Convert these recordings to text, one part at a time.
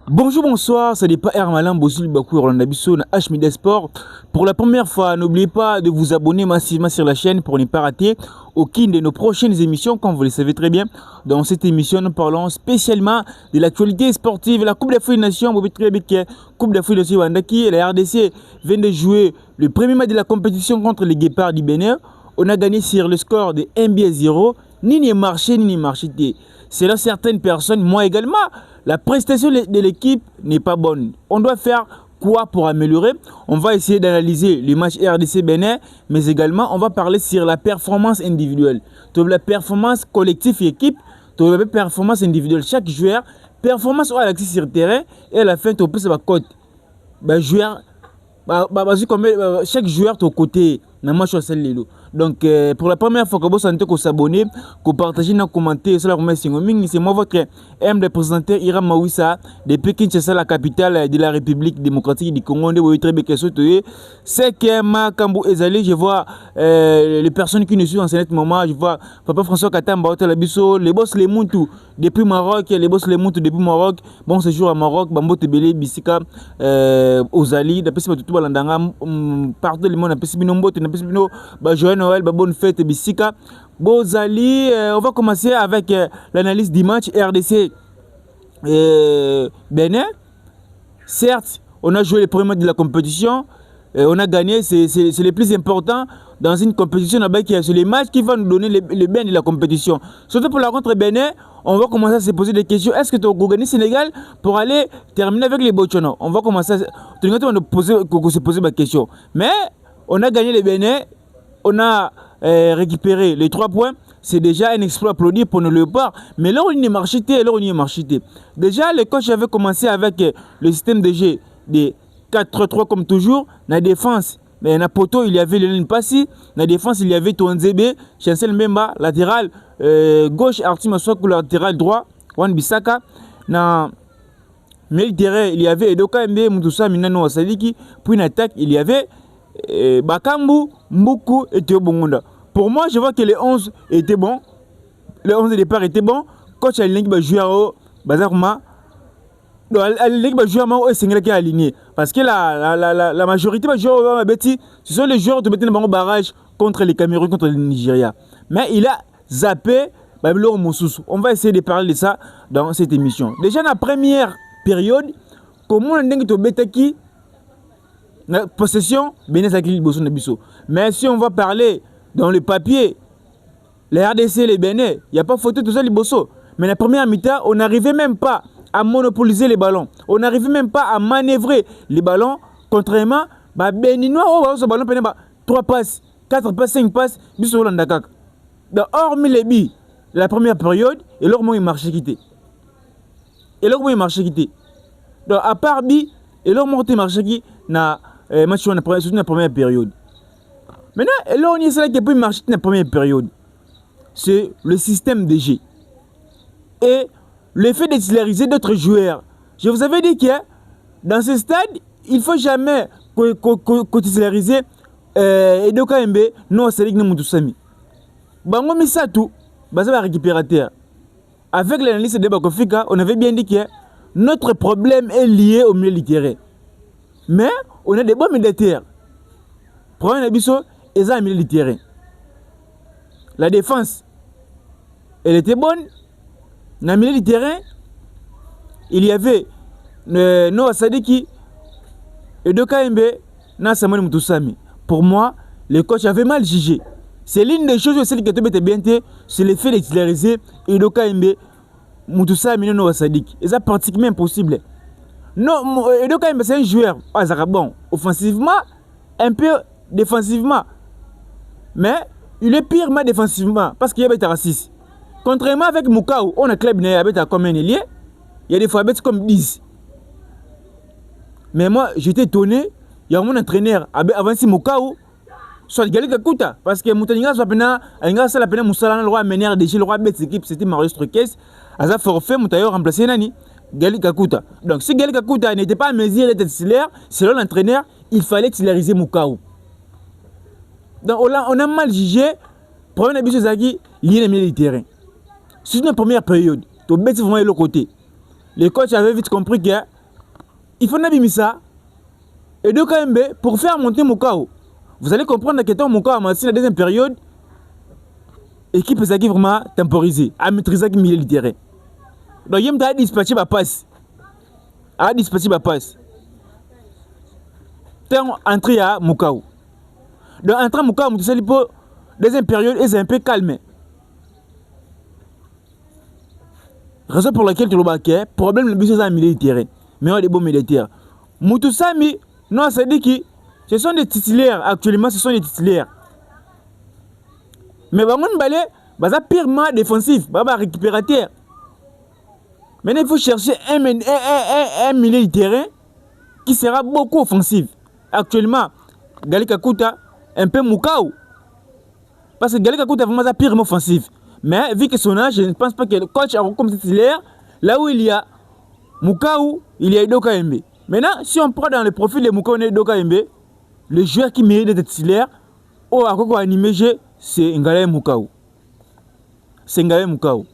Bonjour, bonsoir, ce n'est pas Hermalan Bossul Bakou Rolanda Bisso na H-Media Sport. Pour la première fois, n'oubliez pas de vous abonner massivement sur la chaîne pour ne pas rater aucune de nos prochaines émissions. Comme vous le savez très bien, dans cette émission, nous parlons spécialement de l'actualité sportive, la Coupe d'Afrique des Nations, Coupe d'Afrique des Nations, la RDC vient de jouer le premier match de la compétition contre les Guépards du Bénin. On a gagné sur le score de 1-0, ni marché, ni marché. Selon certaines personnes, moi également, la prestation de l'équipe n'est pas bonne. On doit faire quoi pour améliorer? On va essayer d'analyser le match RDC Bénin, mais également on va parler sur la performance individuelle. La performance collective et équipe, la performance individuelle. Chaque joueur, performance à l'accès sur le terrain, et à la fin, tu peux se battre. Chaque joueur de côté na match donc pour la première fois que vous sentez que s'abonner, que partager, que commenter, c'est la première signe. C'est moi votre M représentateur Iram Mawissa depuis Kinshasa, la capitale de la République démocratique du Congo. C'est que ma Kambu Ezali, je vois les personnes qui nous suivent en ce moment. Je vois Papa François Katamba Otalabiso, les boss les Muntu depuis Maroc, les boss les Muntu depuis Maroc. Bon séjour à Maroc, Bambo Tebele, Bissika, Ozali, d'après tout balandanga, partout le monde, d'après Binombo, d'après Bino, Joël Noël, bonne fête, Bissika. Bozali, on va commencer avec l'analyse du match RDC Bénin. Certes, on a joué les premiers matchs de la compétition, on a gagné, c'est le plus important dans une compétition. C'est les matchs qui vont nous donner le bien de la compétition. Surtout pour la contre Bénin, on va commencer à se poser des questions. Est-ce que tu as gagné Sénégal pour aller terminer avec les Botswana? On va commencer à se poser ma question. Mais on a gagné les Bénin, on a récupéré les 3 points. C'est déjà un exploit applaudi pour nos léopards. Mais là, on y est marché. Déjà, le coach avait commencé avec le système de jeu de 4-3 comme toujours. Dans la défense, mais dans Poto, il y avait Léline Passi. Dans la défense, il y avait Touanzebe, Chancel Mbemba, latéral gauche, Artima Sokou, latéral droit, Wan Bissaka. Dans le milieu de terrain, il y avait Edoka Mbe, Moutoussa, Minano Wasadiki. Puis en attaque, il y avait Bakambu, Mboukou et Théo Bongonda. Pour moi, je vois que les 11 étaient bons. Les 11 de départ étaient bons. Coach Aline va jouer au Bazarma. Aline va jouer au Sénégal qui est aligné. Parce que la majorité va jouer au Betty. Ce sont les joueurs qui mettent un barrage contre les Cameroun, contre le Nigeria. Mais il a zappé Babylon Moussous. On va essayer de parler de ça dans cette émission. Déjà, dans la première période, comment on a dit que Betaki la possession, mais si on va parler dans le papier, les RDC, les Bénin, il n'y a pas photo tout ça, les Bosso. Mais la première mi-temps, on n'arrivait même pas à monopoliser les ballons. On n'arrivait même pas à manœuvrer les ballons. Contrairement, Béninois, ce ballon, 3 passes, 4 passes, 5 passes, hormis les billes, la première période, et leur il marchait quitté. Donc, à part billes, et leur il marchait quitté, match dans la première période. Maintenant, là on y est qui peut marcher dans la première période. C'est le système de jeu. Et le fait de titulariser d'autres joueurs. Je vous avais dit que dans ce stade, il ne faut jamais titulariser Edoka Mbe, non, c'est Ligue Moutoussami. Bango Misatou, Bazaba récupérateur. Avec l'analyse de Bakofika, on avait bien dit que notre problème est lié au milieu littéraire. Mais on a des bons militaires. Problème d'Abisso, ils ont un milieu de terrain. La défense, elle était bonne. Dans le milieu de terrain, il y avait Noah Sadiki et Doka Mbe, Nassamani Moutoussami. Pour moi, le coach avait mal jugé. C'est l'une des choses qui était bien, c'est le fait de titulariser Doka Mbe, Moutoussami, Noah Sadiki. Et ça, pratiquement impossible. Non, Edoka c'est un joueur bon, offensivement, un peu défensivement. Mais il est pire mais défensivement parce qu'il y a des racistes. Contrairement avec Moukao, on a club à combien il y a des fois comme 10. Mais moi, j'étais étonné, il y a mon entraîneur avant si Moukao soit Gali Kakuta parce que Moutaninga soit pena, Inga la pena Moussala le roi mener des le roi bête équipe, c'était Marius Trokes, Aza forfait Moutayo remplacé Nani. Gali Kakuta. Donc si Gali Kakuta n'était pas à mesure d'être titulaire, selon l'entraîneur, il fallait titulariser Moukao. Donc on a mal jugé. Premier habitude Zaki, lié au milieu du terrain. C'est une première période. Tu bête vraiment de l'autre côté. Le coach avait vite compris que il faut Nabimisa et de KMB pour faire monter Mukau. Vous allez comprendre que tant Mukau a massé la deuxième période, équipe est vraiment temporisée, à maîtriser le milieu du terrain. Donc il y a dispatché ma passe. A dispatché ma passe. Tant entré à Mukau. Donc entré à Mukau, deuxième période, est un peu calme. Raison pour laquelle tu le problème le business dans le milieu du terrain. Mais on a des bons militaires. Moutousami, non, ça dit que ce sont des titulaires. Actuellement, ce sont des titulaires. Mais Bangon Balé, c'est purement défensif, c'est récupérateur. Maintenant, il faut chercher un milieu de terrain qui sera beaucoup offensif. Actuellement, Gali Kakuta, un peu Mukau. Parce que Gali Kakuta est vraiment purement offensif. Mais vu que son âge, je ne pense pas que le coach a comme titulaire, là où il y a Mukau, il y a Edo KMB. Maintenant, si on prend dans le profil de Mukau et Edo KMB, le joueur qui mérite d'être titulaire, au Akoko animé, c'est Ngale Mukau. C'est Ngale Mukau.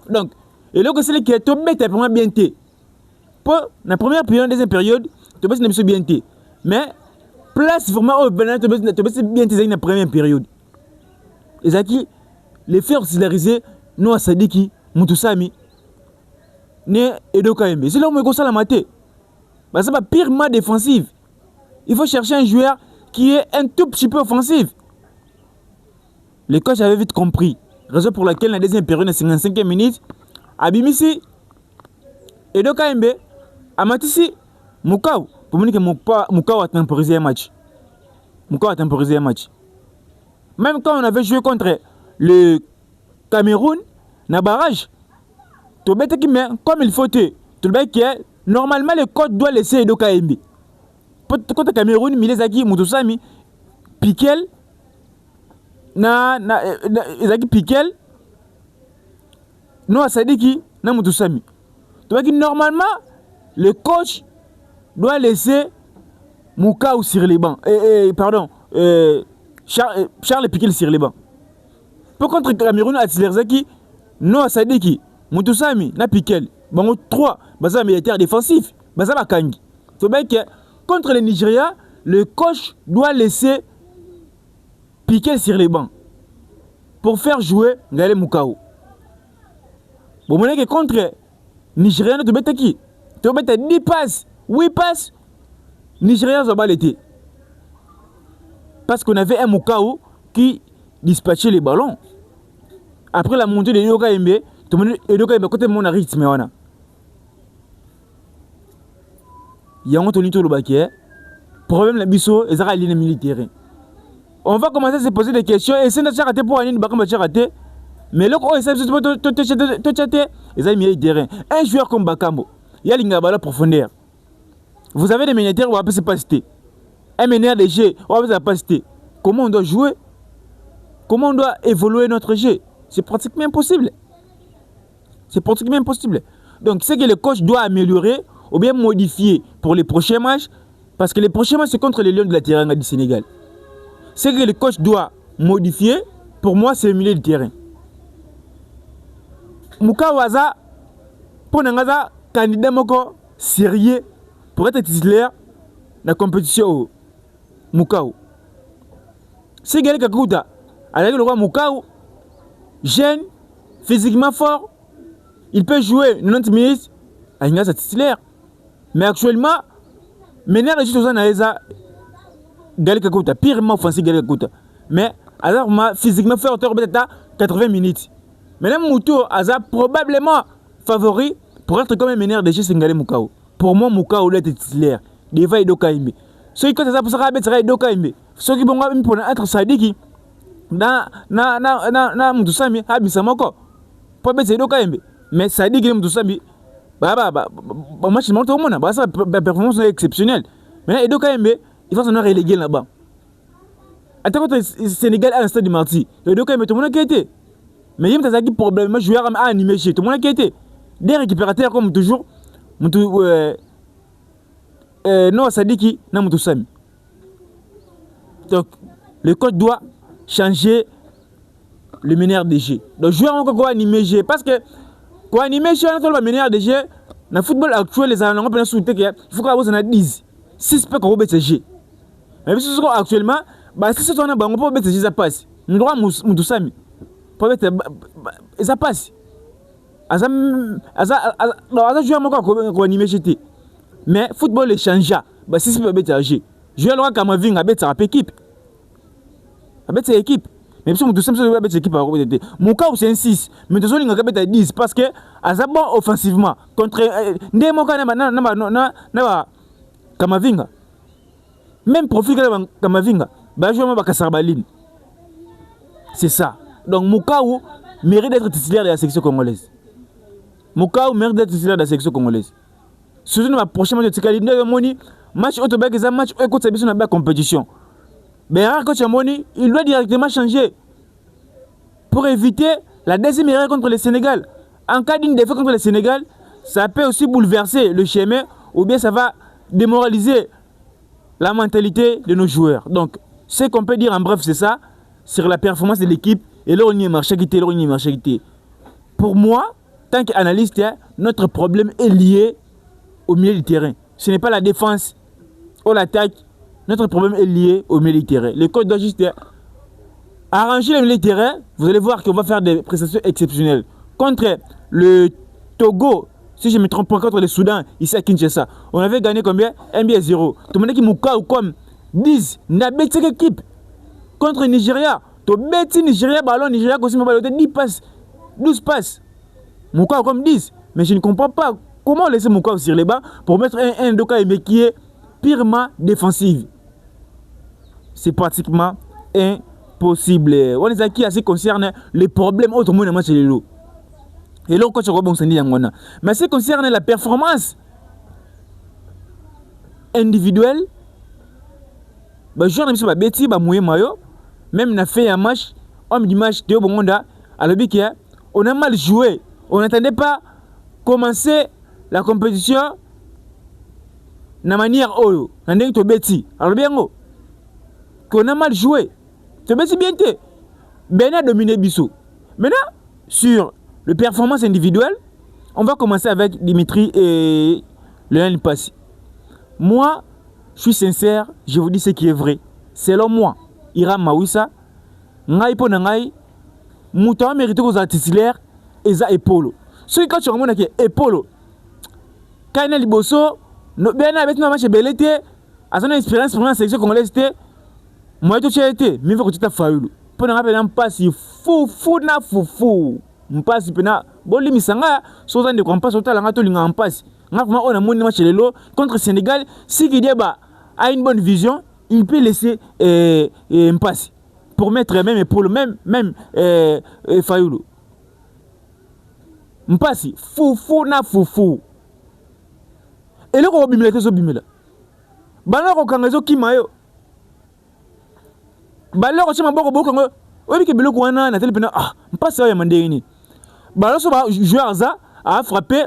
Donc, et là, c'est qui est tombé, tu as vraiment bien été. Pour la première période, la deuxième période, tu as bien été. Mais, place vraiment au Bénin, tu as bien été dans la première période. Et ça qui, les faire auxiliariser, nous à Sadiki, Moutousami, né Edo KMB. C'est là où on me la maté. C'est pas purement défensif. Il faut chercher un joueur qui est un tout petit peu offensif. Les coachs avaient vite compris. Raison pour laquelle la deuxième période, la 55e minute, Abimisi, Edo KMB, Amatisi, Mukau. Pour me dire que Mukau a temporisé un match. Mukau a temporisé un match. Même quand on avait joué contre le Cameroun, na barrage, comme il faut normalement le coach doit laisser Edo KMB. Contre le Cameroun, Milezaki, Moutousami, Piquel, Ezaki Piquel, Noah Sadiki, na Moutousami. Normalement, le coach doit laisser Mukau sur les bancs. Charles Piquel sur les bancs. Pour contre le Cameroun, Atilerzaki, Noah Sadiki, Moutousami, na Piquel. Bon, 3, c'est un militaire défensif. C'est un Kangi. Contre le Nigeria, le coach doit laisser Piquel sur les bancs pour faire jouer Ngale Mukau. Bon, que contre Nigeria, tu bêtes qui? Tu bêtes 10 passes, 8 passes. Nigeria, ça va l'été. Parce qu'on avait un Mukau qui dispatchait les ballons. Après la montée de Edo KMB, tout le monde Edo KMB côté mon rythme wana. Yango toni to lobaki problème la biso ezaka ligne militaire. On va commencer à se poser des questions et c'est notre raté pour Anine Bakamba raté. Mais le ko essaie de chatter ezaka militaire. Un joueur comme Bakambo, il y a l'ingabala profondeur. Vous avez des militaires ou après c'est pas cité. Un meneur de jeu ou après c'est pas cité. Comment on doit jouer? Comment on doit évoluer notre jeu? C'est pratiquement impossible. C'est pratiquement impossible. Donc, c'est que le coach doit améliorer ou bien modifier pour les prochains matchs. Parce que les prochains matchs, c'est contre les Lions de la Teranga du Sénégal. C'est que le coach doit modifier. Pour moi, c'est le milieu du terrain. Mukawaza, pour Nangaza, candidat moko sérieux pour être titulaire dans la compétition Mukau. C'est Gali Kakuta. Avec le roi Mukau, jeune, physiquement fort, il peut jouer 90 minutes à une titulaire. Mais actuellement, Ménard est juste aux Anaïsa Gali Kakuta, purement offensif Gali Kakuta. Mais alors, physiquement fort, peut-être 80 minutes. Maintenant, Moutou a probablement favori pour être comme un Ménard de chez Sengalé Mukau. Pour moi, Mukau est titulaire. Devant Edo KMB. Ceux qui ont ça pour Edo KMB. Ceux qui vont être Sadiki. Na Moutousami abisa moko po bese Edo KMB mais ça dit que Moutousami match monte au monde ça performance exceptionnelle mais Edo KMB il faut s'en reléguer là-bas attends quand Sénégal à l'instant de Marty Edo KMB tout le monde qui était mais il y a des problèmes joueur à animer chez tout le monde qui était des récupérateurs comme toujours non ça dit qui na Moutousami donc le coach doit changer le meneur de jeu. Donc, joueur encore quoi animer jeu. Parce que quoi animer jeu, on a le meneur de jeu, le football actuel, les Allemands peuvent souhaiter qu'il faut qu'on ait 10. 6 peut qu'on ait G. Mais si actuellement, si c'est on a on peut mettre ça passe. Nous droit tout ça pour mettre ça passe. Asa jouer encore animer j'étais. Mais football est changé. Si peut mettre G. Jouer le Kamavinga mettre sa équipe. Avec sa équipe. Mais si on tout ça peut mettre équipe à côté. Mon cas c'est un 6, mais tout ça il va mettre 10 parce que asa bon offensivement contre ndemo kana na Kamavinga. Même profil que Kamavinga, jouer ma Kasarbaline. C'est ça. Donc Moukao mérite d'être titulaire de la section congolaise. Moukao mérite d'être titulaire de la section congolaise. Surtout dans la prochaine match de Tikaline, match autobag et match contre Sabiso dans la compétition. Mais coach Amoni, il doit directement changer pour éviter la deuxième erreur contre le Sénégal. En cas d'une défaite contre le Sénégal, ça peut aussi bouleverser le schéma ou bien ça va démoraliser la mentalité de nos joueurs. Donc, ce qu'on peut dire en bref, c'est ça, sur la performance de l'équipe, et là on y est marché quitté, là on y est marché quitté. Pour moi, tant qu'analyste, notre problème est lié au milieu du terrain. Ce n'est pas la défense ou l'attaque, notre problème est lié au milieu du terrain. Le coach doit juste arranger le milieu du terrain, vous allez voir qu'on va faire des prestations exceptionnelles. Contre le Togo, si je ne me trompe pas, contre le Soudan, ici à Kinshasa, on avait gagné combien? 1-0. Tout le monde qui m'a comme 10, n'a pas cette équipe. Contre le Nigeria, tu as Nigeria, ballon, Nigeria, aussi, 10 passes, 12 passes. Mouka comme 10. Mais je ne comprends pas comment laisser Mouka sur les bancs pour mettre un Doka Aimé qui est purement défensive. C'est pratiquement impossible. On est qui assez concerne les problèmes autrement dans le lot. Et là, coach Robon s'en dit mais ce qui concerne la performance individuelle, je ne sais Betty, même na fait un match, homme du match, Théo Bongonda, à l'objet on a mal joué. On n'attendait pas commencer la compétition de manière oyo. On a Betty. Alors bien, qu'on a mal joué. C'est bien bien. Ben a dominé Bissou. Maintenant, sur le performance individuelle, on va commencer avec Dimitri et Léon Passy. Moi, je suis sincère, je vous dis ce qui est vrai. Selon moi, Ira Mawissa, Ngai po Ngai, Mouta mérite aux titulaires et za Epolo. Ce qui quand tu remontes que Epolo, Kaina Liboso, bien avec nous match belete, à son expérience pour la sélection congolaise, moi tout j'ai été, mais faut que tu as failli. Pour ne rappeler un pas si fou na fou. Mpasi pena boli misanga soza de kompas otala ngato linga mpasi ngafuma on a moni match lelo contre Sénégal si Kideba a une bonne vision il peut laisser mpasi pour mettre même pour le même Fayoulou mpasi fou na fou et le ko bimela kezo bimela bana ko kangazo kimayo balo ko chama boko ngo obi ke biloko wana na tele pena mpasi ya mandeni. Baloso ba joueur ça a frappé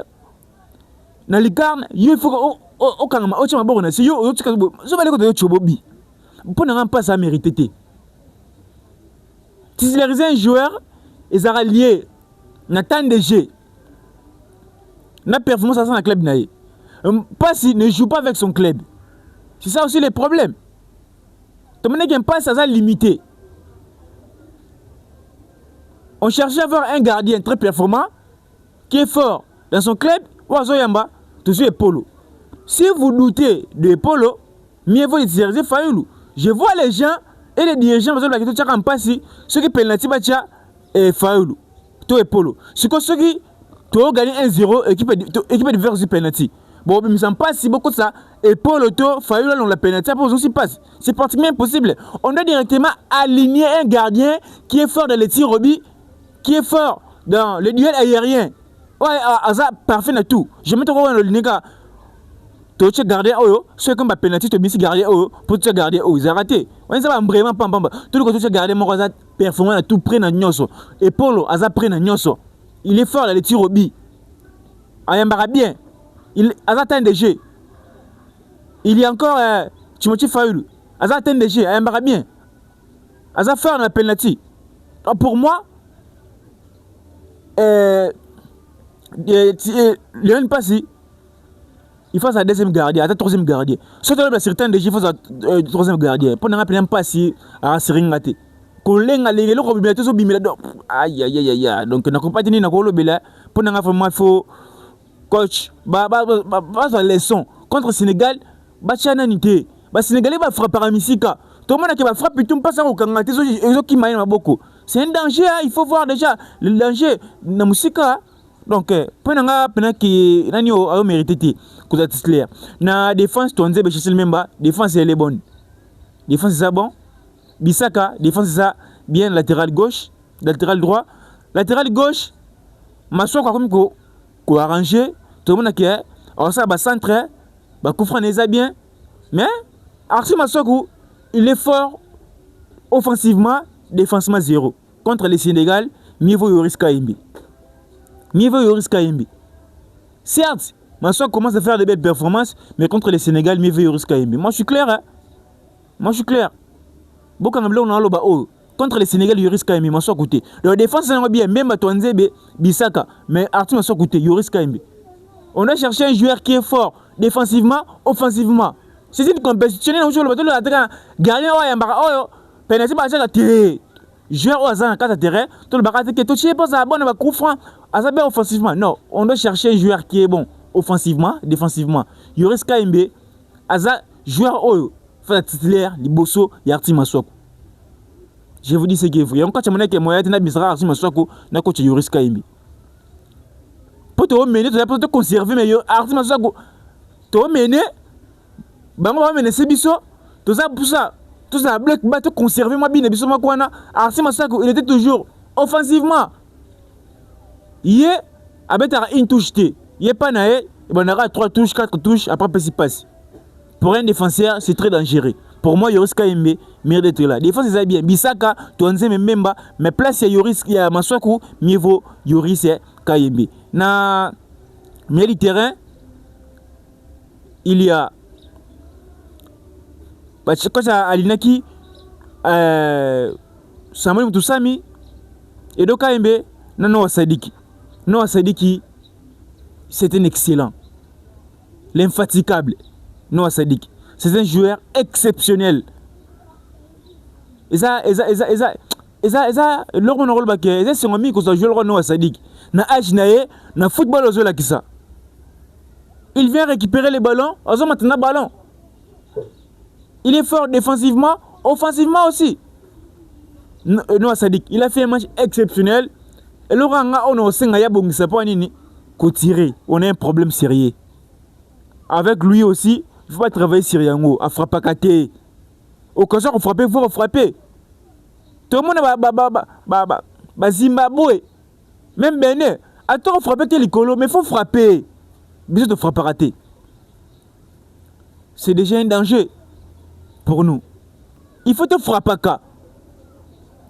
na licarne il faut au kangama o chama boko na si yo tika so bale ko de chobobi pour na pas ça mérité té titulariser un joueur et ça lié na temps de jeu na performance dans le club naïe pas si ne joue pas avec son club, c'est ça aussi le problème. Tout le monde qui pas ça limité. On cherchait à avoir un gardien très performant qui est fort dans son club. Oazoyamba, tout de suite Polo. Si vous doutez de Polo, mieux vaut utiliser Fayoulou. Je vois les gens et les dirigeants, ceux qui penalty et Fayoulou. Tout est Polo. Ce que ceux qui ont gagné 1-0 et qui peuvent faire aussi penalty. Bon, mais ça ne passe si beaucoup de ça. Et Polo, Fayoulou, on la penalty, après aussi passe. C'est pratiquement impossible. On doit directement aligner un gardien qui est fort dans les tirs au but, qui est fort dans le duel aérien. Ouais, ça parfait dans tout. Je mets trop dans le nègre. Tu as gardé oh, ceux qui ont penalty, tu as gardé oh, pour te garder oh, ils ont raté. Ouais, ça va vraiment pas. Tout le monde tu as gardé mon ça performant à tout près dans Nyoso. Et Polo, ça près dans Nyoso. Il est fort dans les tirs au but. Ayambara bien. Il a atteint des jeux. Il y a encore Timothy Fayoulou. Il a atteint des jeux. Ayambara bien. Il a fort dans la penalty. Pour moi, Léon Passy, il faut sa deuxième gardien, à troisième gardien. Surtout là, certains déjà, il faut sa troisième gardien. Pour n'en pas si à Seringate. Kolenga les gens qui sont bimila aïe aïe aïe aïe. Donc n'a pas tenu na kolo bela pour n'en vraiment faut coach ba leçon contre Sénégal ba chananité. Ba Sénégalais va frapper à Misika. Tout le monde qui va frapper tout passe au Kangate ils qui maïna beaucoup. C'est un danger, il faut voir déjà le danger na Musika. Donc pour n'en pas qui nani au mérité que ça clair. Na défense tonze be chez memba, défense elle est bonne. Défense c'est ça bon. Bissaka, défense c'est ça bien latéral gauche, latéral droit, latéral gauche. Maswa quoi comme ko arranger, tout le monde qui est alors ça ba centre, ba Koufran les a bien. Mais Arsi Maswaku, il est fort offensivement, défensivement zéro. Contre les Sénégal, mieux vaut Yoris Kaimbi. Mieux vaut Yoris Kaimbi. Certes, Maswaku commence à faire de belles performances, mais contre les Sénégal, mieux vaut Yoris Kaimbi. Moi je suis clair, hein. Moi je suis clair. Beaucoup de gens contre les Sénégal, Yoris Kaimbi, Maswa côté. La défense c'est bien, même à Touanzebe, Bissaka, mais Arthur Maswa côté, Yoris Kaimbi. On a cherché un joueur qui est fort, défensivement, offensivement. C'est une compétition, on joue le bateau, gardien, pénètre, à tirer. Joueur au hasard, en terrain, tout le bagarre qui est touché, pas ça, bon, on va coup franc, à ça bien offensivement. Non, on doit chercher un joueur qui est bon, offensivement, défensivement. Yoris Kaimbi, à ça, joueur au titulaire, Liboso, Yarti Maswaku. Je vous dis ce qui est vrai. Quand tu m'as dit que moi, tu n'as pas Yarti Maswaku, tu coach Yoris Kaimbi. Pour te mener, tu dois te conserver, mais Yarti Maswaku, tu vas mener, bango va mener Sebiso, tout ça pour ça, tout ça, bloc, va te conserver, moi, bien, Biso Makwana, Yarti Maswaku, il était toujours offensivement. Il est, avec une touche, il est pas naé, il y aura 3 touches, 4 touches, après, il passe. Pour un défenseur, c'est très dangereux. Pour moi, Yoris Kaimbi mérite d'être là. Défense, c'est bien. Bissaka, Touanze, Memba, mais place, il y a Yoris, il y a Maswaku, mieux vaut Yoris Kaimbi. Na milieu du terrain, il y a Alinaki, Samuel Moutousami, Edo Kaimbi, Noah Sadiki. Noah Sadiki, c'est un excellent. L'infatigable. Noah Sadik, c'est un joueur exceptionnel. Et ça, leur rôle baké, c'est un ami qui joue le rôle Noah Sadik. Na âge naé, na football aux là qui ça. Il vient récupérer les ballons, aux maintenant ballon. Il est fort défensivement, offensivement aussi. Noah Sadik, il a fait un match exceptionnel. Et le rang on a aussi ngaya bongisa po nini ko tirer. On a un problème sérieux. Avec lui aussi. Il faut pas travailler sur Yango, à frapper à côté. Au cas où on frappe, il faut frapper. Tout le monde va Zimbabwe. Même Bénin. Attends, on frappe quel écolo, mais il faut frapper. Besoin de frapper à rater. C'est déjà un danger pour nous. Il faut te frapper à cas.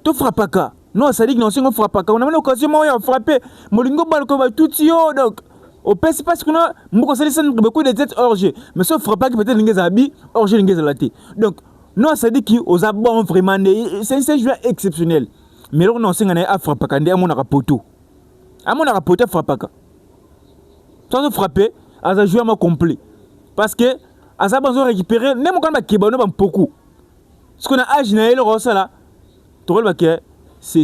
Te frapper à cas. Non, ça dit que non, si on frappe à cas. On a une occasion de frapper. Molingo Balko tout donc. Au PS parce que nous avons beaucoup de têtes hors jeu. Mais ça ne fera pas que peut-être les habits hors jeu les latés. Donc, nous ça dit qu'ils ont bon vraiment c'est un joueur exceptionnel. Mais là on sait à frapper quand à mon rapoto. À mon rapoto frappe. Sans frapper, à un joueur complet. Parce que à ça besoin récupérer même quand on a kebano beaucoup. Ce qu'on a âge le rosa là. C'est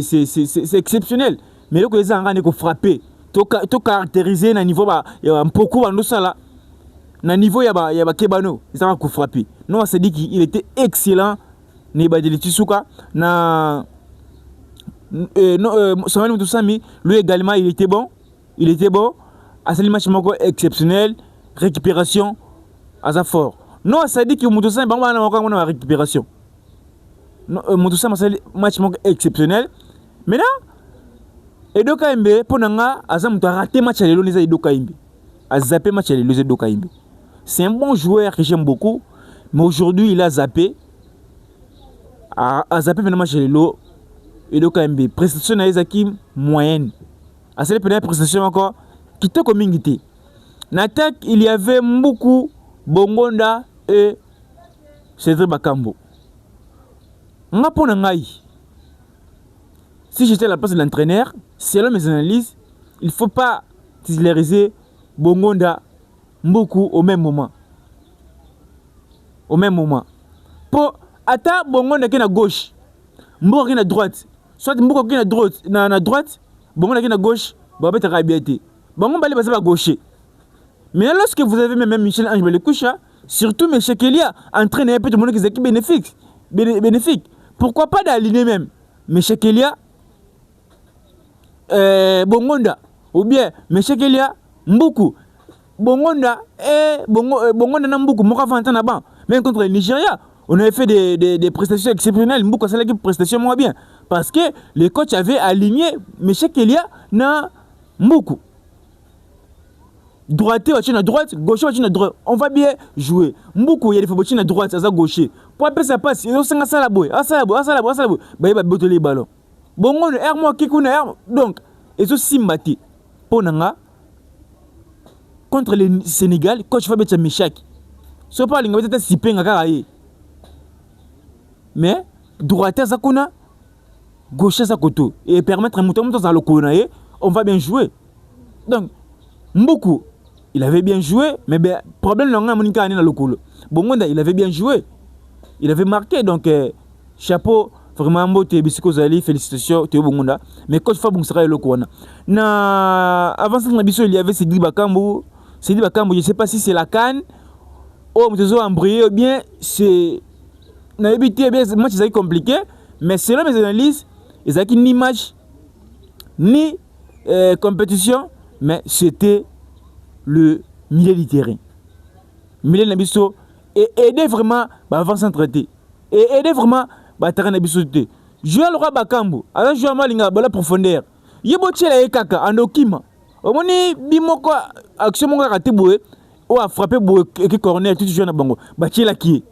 exceptionnel. Mais là que les gens ont frappé. To caractériser na niveau ba beaucoup dans ça là na niveau ya ba kebano ça va ko frapper non c'est dit qu'il était excellent ne ba de Tisuka na Samuel Moutousami lui également il était bon à ce match exceptionnel récupération à sa fort non c'est dit que Moutousami ba na récupération Moutousami c'est match exceptionnel maintenant Edo Kaimbi, pour Nanga, Azam a raté match à l'Elonisa Edo Kaimbi. A zappé match à l'Elonisa Edo Kaimbi. C'est un bon joueur que j'aime beaucoup, mais aujourd'hui il a zappé. A zappé le match à l'Elo Edo Kaimbi. Prestation à Ezakim moyenne. À cette première prestation encore, qui était comme ingité. N'attaque, il y avait beaucoup Bongonda et Cédric Bakambo. Nga pour Nangaï. Si j'étais à la place de l'entraîneur, selon mes analyses, il ne faut pas titulariser Bongonda Mbuku au même moment. Au même moment. Pour ata Bongonda qui est à gauche, Mbuku qui est à droite. Soit Mbuku qui est à droite, Bongonda qui est à gauche, Babette Rabiati. Bongonda va passer à gauche. Mais lorsque vous avez même Michel Ange Belekoucha, surtout M. Kelia, entraîne un peu de monde qui est équipe bénéfique. Pourquoi pas d'aligner même M. Kelia, Bongonda, ou bien M. Kelia, Mbuku. Bongonda et Bongonda Nambuku, Moka Fantanaban. Même contre le Nigeria, on avait fait des prestations exceptionnelles. Mbuku, c'est l'équipe prestation moins bien. Parce que les coachs avaient aligné M. Kelia na Mbuku. Droite, à droite, gauche, à droite. On va bien jouer. Mbuku, il y a des fois à droite, à gauche. Pour appeler ça passe, il y a un salaboy. Bah, il va botter les ballons. Bongonda, moi, Kikuna, donc, et ce Simbati. Ponanga. Contre le Sénégal, coach Fabien Tchamichak. Ce n'est pas l'ingénieur de Sipenga. Mais, droite à Zakuna, gauche à Zakoto. Et permettre à Mouton dans le Konae, on va bien jouer. Donc, Mbuku, il avait bien joué, mais le problème, c'est qu'il a dans le Kolo. Bongonda, il avait bien joué. Il avait marqué, donc, chapeau, vraiment, Mbote, Bissiko Zali, félicitations, Théo Bongonda. Mais coach Fabien sera le Kona. Avant ça, il y avait Sidi Bakambu. C'est dit, je ne sais pas si c'est la canne, ou je embrayé, ou bien c'est. Moi, c'est compliqué, mais selon mes analyses, il n'y a ni match, ni compétition, mais c'était le milieu du terrain. Milieu Nabiso, et aider vraiment, avant s'entraîner. Et aider vraiment, terrain Nabiso. Jouer le roi Bakambu, alors jouer à Malinga, la profondeur. Yeboche la Ekaka, en Okima. Au moins, bimoko action mon raté boué ou a frappé boué qui corner tout jeune bango. Bati la qui.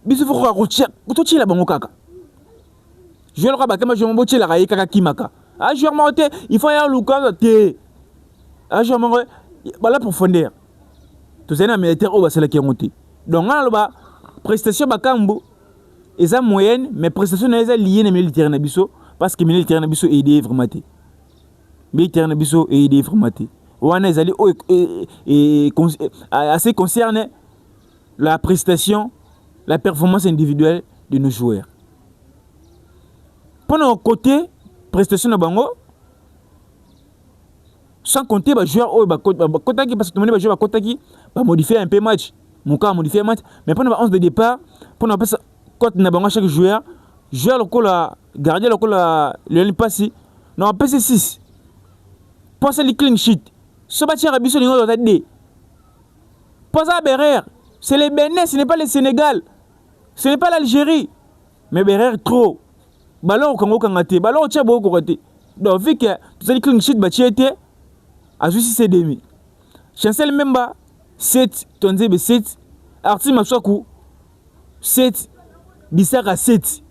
Bisu faut rocher, tout chi la bango kaka. Je le rabaka je m'boche la raye kaka kimaka. Ah joueur monté, il faut y avoir Lucas té. Ah joueur monté, la profondeur. Tout ça na militaire au basela qui monté. Donc là ba prestation bakambu eza moyenne mais prestation na eza lié na militaire na biso parce que militaire na biso aider vraiment. Militaire Nabiso et aidé formaté. Wana ezali assez concerné la prestation, la performance individuelle de nos joueurs. Pendant le côté prestation de bango, sans compter les joueurs qui parce que les joueurs qui modifier un peu match, mon cas modifier match, mais pendant le 11 de départ, pendant ça côté na bango chaque joueur le gardien le passé, non PC 6. Pense à les clean sheet. Ce bâtiment a besoin de nous. Pense à Berer. C'est les Bénin, ce n'est pas le Sénégal. Ce n'est pas l'Algérie. Mais Berer trop. Ballon au Congo Kangaté. Ballon au Tchabo Kangaté. Donc, vu que tous les clean sheet bâtiment était à juste 6 demi. Chancel Memba 7, Tonzebe 7, Arti Maswaku 7, Bissaka 7.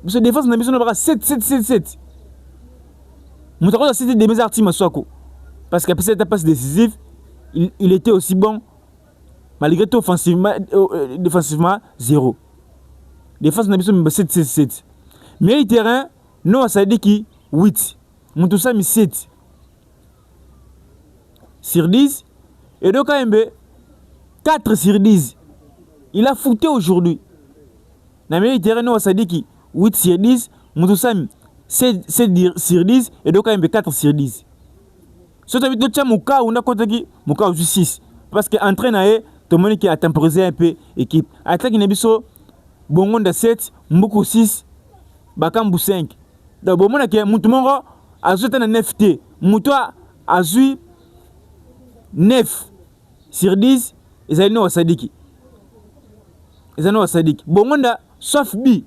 Parce que défense n'a besoin de 7. Moutaro c'était des mes artistes Maswako. Parce qu'après cette passe décisive, il était aussi bon. Malgré tout, défensivement, 0. Défense n'a besoin de 7. Mais le terrain, non, ça dit qui 8. Moutoussa mis 7. Sur 10. Et donc, KMB, 4 sur 10. Il a foutu aujourd'hui. Dans le terrain, non, ça dit qui 8 sur 10. Moutoussa mis 7 sur 10 et donc il y a 4 sur 10. Ce qui veut dire que Mouka on a compté Mouka 6 parce que entraîneur tout le monde qui a temporisé un peu équipe. Attaque Nebiso Bongonda 7, Mbuku 6, Bakambu 5. Donc bon monde qui Moutumongo a joué dans 9T. Moutoua a joué 9 sur 10 et ça nous Sadiki. Bongonda sauf B.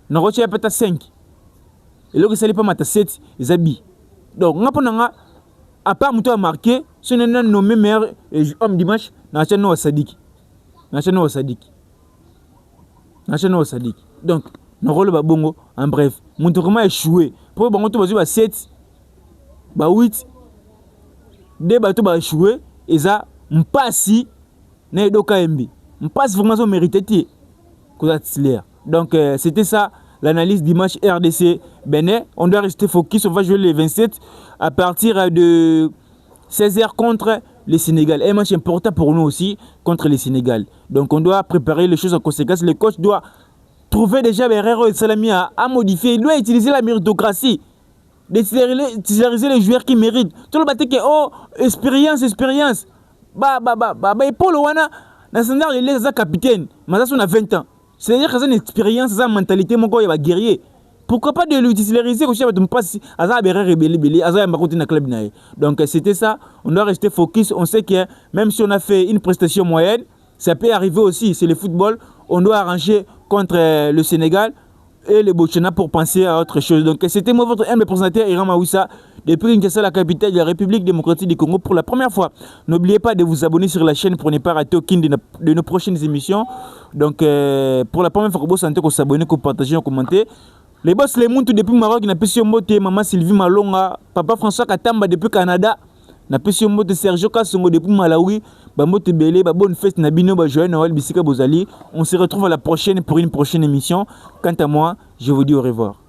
N'a reçu peut-être 5. Et là, ça n'est pas ma 7, ils habillent. Donc, à part Moutou a marqué, ce n'est pas nommé meilleur homme du match, National Sadik. Donc, nous rôle de Bongo, en bref, Moutou a échoué. Pour Bongo, tu vas 7, 8, 2 bateaux va échouer, et ça, on passe ici, n'est pas KMB. On passe vraiment mérité. Donc, c'était ça. L'analyse du match RDC Bénin. On doit rester focus. On va jouer les 27 à partir de 16h contre le Sénégal. Un match important pour nous aussi contre le Sénégal. Donc on doit préparer les choses en conséquence. Le coach doit trouver déjà Herrero et Salami à modifier. Il doit utiliser la méritocratie. De titulariser les joueurs qui méritent. Tout le bâti que oh, expérience. Paul Wana, dans ce sens, il est capitaine. Mais ça, on a 20 ans. C'est-à-dire que c'est une expérience, c'est une mentalité, mon gars, il va guerrier. Pourquoi pas de l'utiliser aussi avec passe donc c'était ça, on doit rester focus, on sait que même si on a fait une prestation moyenne, ça peut arriver aussi, c'est le football, on doit arranger contre le Sénégal et le Botswana pour penser à autre chose. Donc c'était moi votre humble présentateur Iram Aouissa depuis Kinshasa, la capitale de la République démocratique du Congo pour la première fois. N'oubliez pas de vous abonner sur la chaîne pour ne pas rater aucune de nos prochaines émissions. Donc pour la première fois, vous sentez qu'on s'abonne, qu'on partage, qu'on commente. Les boss les montent depuis Maroc, n'a pas si moté maman Sylvie Malonga, papa François Katamba depuis Canada, n'a pas si moté Sergio Kassongo depuis Malawi, bamote belé, bonne fête Nabino, Joël Noël Bissika Bozali. On se retrouve à la prochaine pour une prochaine émission. Quant à moi, je vous dis au revoir.